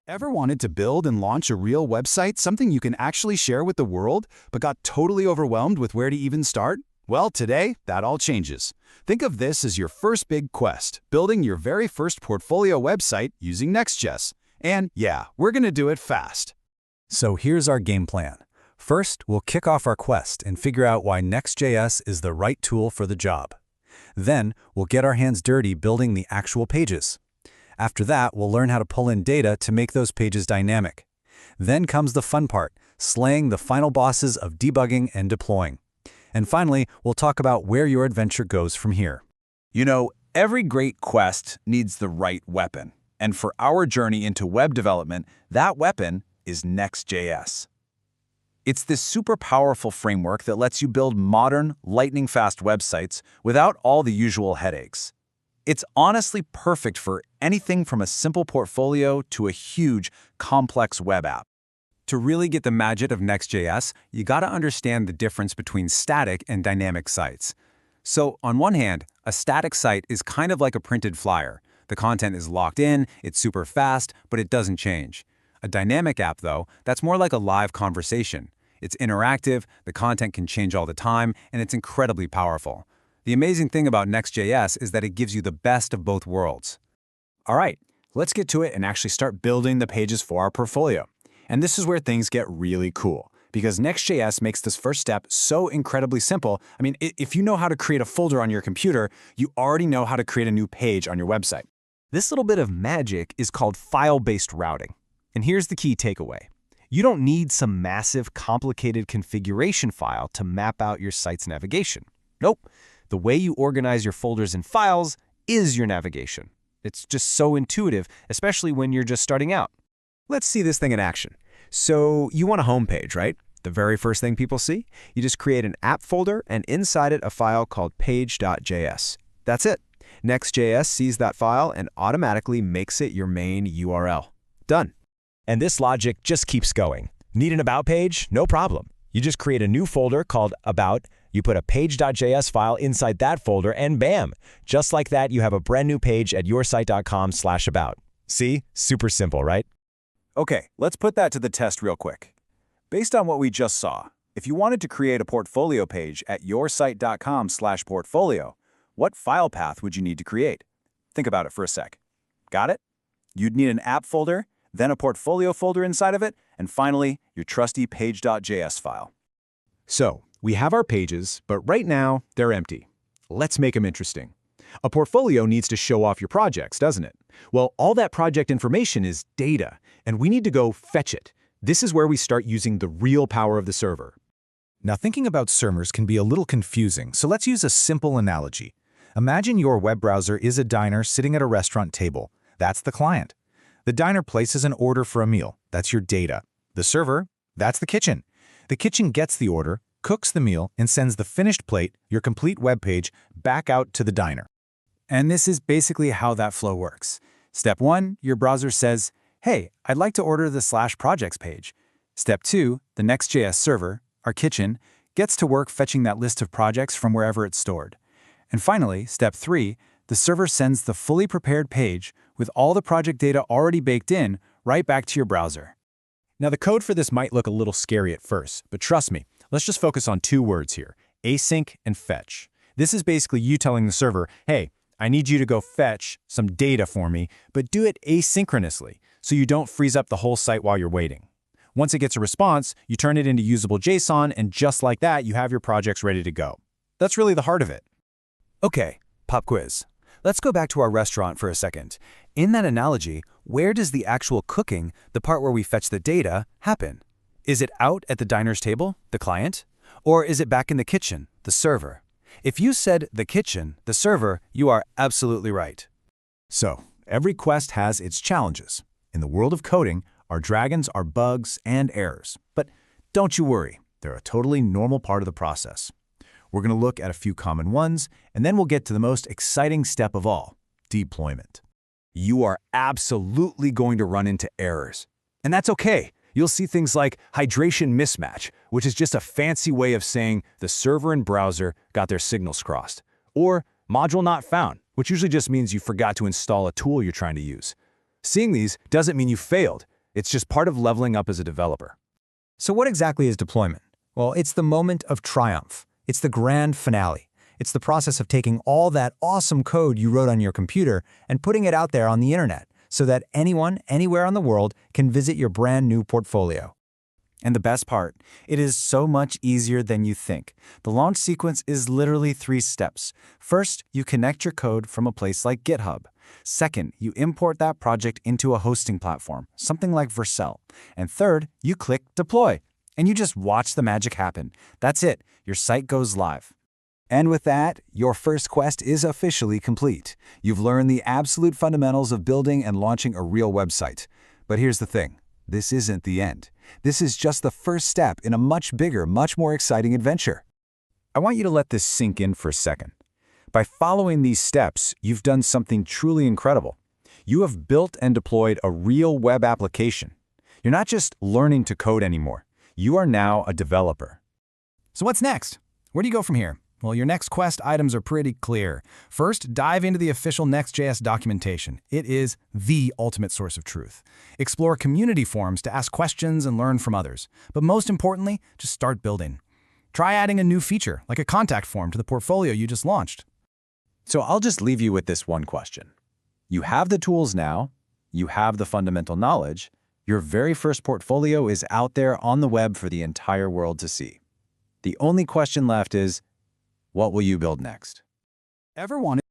Ever wanted to build and launch a real website, something you can actually share with the world, but got totally overwhelmed with where to even start? Well, today, that all changes. Think of this as your first big quest, building your very first portfolio website using Next.js. And yeah, we're going to do it fast. So here's our game plan. First, we'll kick off our quest and figure out why Next.js is the right tool for the job. Then, we'll get our hands dirty building the actual pages. After that, we'll learn how to pull in data to make those pages dynamic. Then comes the fun part, slaying the final bosses of debugging and deploying. And finally, we'll talk about where your adventure goes from here. You know, every great quest needs the right weapon. And for our journey into web development, that weapon is Next.js. It's this super powerful framework that lets you build modern, lightning-fast websites without all the usual headaches. It's honestly perfect for anything from a simple portfolio to a huge, complex web app. To really get the magic of Next.js, you gotta understand the difference between static and dynamic sites. So, on one hand, a static site is kind of like a printed flyer. The content is locked in, it's super fast, but it doesn't change. A dynamic app, though, that's more like a live conversation. It's interactive, the content can change all the time, and it's incredibly powerful. The amazing thing about Next.js is that it gives you the best of both worlds. All right, let's get to it and actually start building the pages for our portfolio. And this is where things get really cool, because Next.js makes this first step so incredibly simple. I mean, if you know how to create a folder on your computer, you already know how to create a new page on your website. This little bit of magic is called file-based routing. And here's the key takeaway. You don't need some massive, complicated configuration file to map out your site's navigation. Nope. The way you organize your folders and files is your navigation. It's just so intuitive, especially when you're just starting out. Let's see this thing in action. So you want a home page, right? The very first thing people see? You just create an app folder and inside it a file called page.js. That's it. Next.js sees that file and automatically makes it your main URL. Done. And this logic just keeps going. Need an About page? No problem. You just create a new folder called About, you put a page.js file inside that folder, and bam! Just like that, you have a brand new page at yoursite.com/about. See? Super simple, right? Okay, let's put that to the test real quick. Based on what we just saw, if you wanted to create a portfolio page at yoursite.com/portfolio, what file path would you need to create? Think about it for a sec. Got it? You'd need an app folder, then a portfolio folder inside of it, and finally, your trusty page.js file. So, we have our pages, but right now, they're empty. Let's make them interesting. A portfolio needs to show off your projects, doesn't it? Well, all that project information is data, and we need to go fetch it. This is where we start using the real power of the server. Now, thinking about servers can be a little confusing, so let's use a simple analogy. Imagine your web browser is a diner sitting at a restaurant table. That's the client. The diner places an order for a meal. That's your data. The server, that's the kitchen. The kitchen gets the order, cooks the meal, and sends the finished plate, your complete web page, back out to the diner. And this is basically how that flow works. Step 1, your browser says, hey, I'd like to order the /projects page. Step 2, the Next.js server, our kitchen, gets to work fetching that list of projects from wherever it's stored. And finally, step 3, the server sends the fully prepared page with all the project data already baked in right back to your browser. Now, the code for this might look a little scary at first, but trust me, let's just focus on two words here, async and fetch. This is basically you telling the server, hey, I need you to go fetch some data for me, but do it asynchronously so you don't freeze up the whole site while you're waiting. Once it gets a response, you turn it into usable JSON, and just like that, you have your projects ready to go. That's really the heart of it. Okay, pop quiz. Let's go back to our restaurant for a second. In that analogy, where does the actual cooking, the part where we fetch the data, happen? Is it out at the diner's table, the client? Or is it back in the kitchen, the server? If you said the kitchen, the server, you are absolutely right. So, every quest has its challenges. In the world of coding, our dragons are bugs and errors. But don't you worry, they're a totally normal part of the process. We're going to look at a few common ones, and then we'll get to the most exciting step of all, deployment. You are absolutely going to run into errors. And that's okay. You'll see things like hydration mismatch, which is just a fancy way of saying the server and browser got their signals crossed. Or module not found, which usually just means you forgot to install a tool you're trying to use. Seeing these doesn't mean you failed. It's just part of leveling up as a developer. So what exactly is deployment? Well, it's the moment of triumph. It's the grand finale. It's the process of taking all that awesome code you wrote on your computer and putting it out there on the internet so that anyone, anywhere on the world can visit your brand new portfolio. And the best part, it is so much easier than you think. The launch sequence is literally 3 steps. First, you connect your code from a place like GitHub. Second, you import that project into a hosting platform, something like Vercel. And third, you click deploy, and you just watch the magic happen. That's it, your site goes live. And with that, your first quest is officially complete. You've learned the absolute fundamentals of building and launching a real website. But here's the thing. This isn't the end. This is just the first step in a much bigger, much more exciting adventure. I want you to let this sink in for a second. By following these steps, you've done something truly incredible. You have built and deployed a real web application. You're not just learning to code anymore. You are now a developer. So what's next? Where do you go from here? Well, your next quest items are pretty clear. First, dive into the official Next.js documentation. It is the ultimate source of truth. Explore community forums to ask questions and learn from others. But most importantly, just start building. Try adding a new feature, like a contact form, to the portfolio you just launched. So I'll just leave you with this one question. You have the tools now, you have the fundamental knowledge, your very first portfolio is out there on the web for the entire world to see. The only question left is, what will you build next? Ever wanted